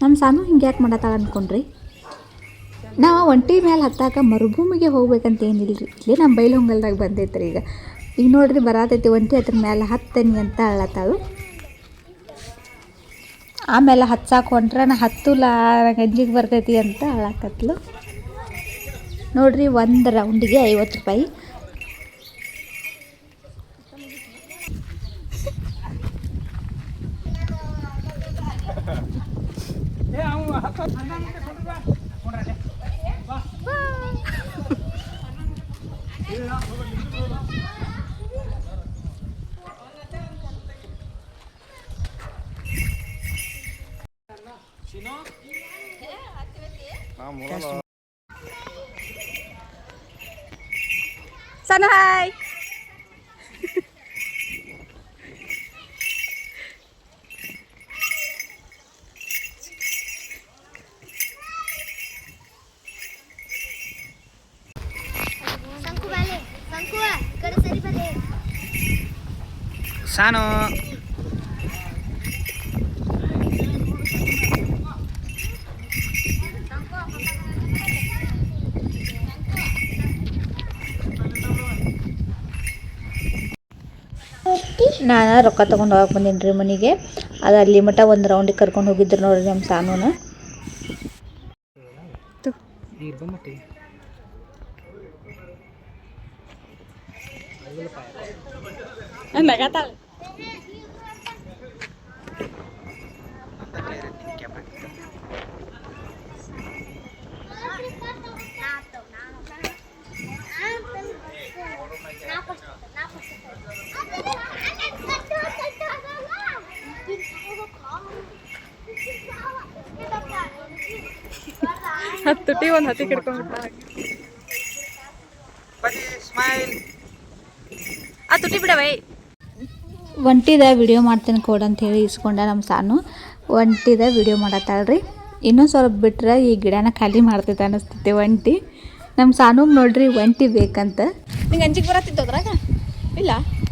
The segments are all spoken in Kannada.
ನಮ್ಮ ಸಾನು ಹಿಂಗೆ ಯಾಕೆ ಮಾಡತ್ತಾಳ ಅಂದ್ಕೊಂಡ್ರಿ. ನಾವು ಒಂಟಿ ಮೇಲೆ ಹತ್ತಾಕ ಮರುಭೂಮಿಗೆ ಹೋಗ್ಬೇಕಂತ ಏನಿಲ್ಲ ರೀ, ಇಲ್ಲೇ ನಮ್ಮ ಬೈಲಹೊಂಗಲ್ದಾಗ ಬಂದೈತ್ರಿ. ಈಗ ನೋಡ್ರಿ ಬರತೈತಿ ಒಂಟಿ ಅದ್ರ ಮೇಲೆ ಹತ್ತನಿ ಅಂತ ಅಳ್ಳತ್ತಾಳು. ಆಮೇಲೆ ಹತ್ಸಾಕ ಹೊಂಟ್ರೆ ನಾ ಹತ್ತುಲ್ಲ ಗಂಜಿಗೆ ಬರ್ತೈತಿ ಅಂತ ಅಳಕತ್ಲು ನೋಡ್ರಿ. ಒಂದು ರೌಂಡಿಗೆ 50 ರೂಪಾಯಿ. Sana hai. Sangku balik. Sangku ah, kada sari balik. Sano. ನಾನು ರೊಕ್ಕ ತೊಗೊಂಡು ಹೋಗಕ್ಕೆ ಬಂದೀನಿ ರೀ ಮನೆಗೆ. ಅದು ಅಲ್ಲಿ ಮಟ್ಟ ಒಂದು ರೌಂಡಿಗೆ ಕರ್ಕೊಂಡು ಹೋಗಿದ್ರು ನೋಡ್ರಿ ನಮ್ಮ ಸಾನೂನ. ಹತ್ತುಟಿ ಒಂದು ಹತ್ತಿ ಕಿಡ್ಕೊಂಡ್ಬಿಟ್ಟ. ಆ ತುಟಿ ಬಿಡವೈ. ಒಂಟಿದ ವಿಡಿಯೋ ಮಾಡ್ತೀನಿ ಕೊಡು ಅಂತ ಹೇಳಿ ಇಸ್ಕೊಂಡ ನಮ್ಮ ಸಾನು. ಒಂಟಿದ ವಿಡಿಯೋ ಮಾಡತ್ತಾಳ್ರಿ. ಇನ್ನೂ ಸ್ವಲ್ಪ ಬಿಟ್ರೆ ಈ ಗಿಡನ ಖಾಲಿ ಮಾಡ್ತೈತೆ ಅನ್ನಿಸ್ತೈತೆ ಒಂಟಿ. ನಮ್ಮ ಸಾನು ನೋಡ್ರಿ ಒಂಟಿ ಬೇಕಂತ. ನಿಂಗೆ ಅಂಜಿಗೆ ಬರತ್ತಿತ್ತು ಅದ್ರಾಗ? ಇಲ್ಲ,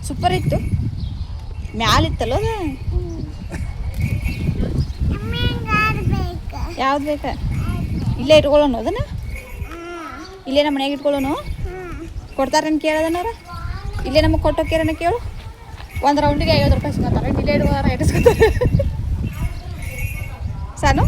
ಸೂಪರ್ ಇತ್ತು. ಮ್ಯಾಲಿತ್ತಲ್ಲ ಅದು. ಯಾವ್ದು ಬೇಕಾ? ಇಲ್ಲೇ ಇಟ್ಕೊಳ್ಳೋಣ ಅದನ್ನ? ಇಲ್ಲೇ ನಮ್ಮ ಮನೆಯಾಗ ಇಟ್ಕೊಳ್ಳೋಣ? ಕೊಡ್ತಾರೇನು ಕೇಳೋದನ್ನವ್ರ? ಇಲ್ಲೇ ನಮಗೆ ಕೊಟ್ಟೋಕ್ಯಾರನ ಕೇಳು. ಒಂದು ರೌಂಡಿಗೆ 50 ರೂಪಾಯಿ ಸಿಗೋತಾರೆ. ಇಲ್ಲೇ ಇಡುವಾರ ಇಡಿಸ್ಕೊತಾರೆ. ಸಾನು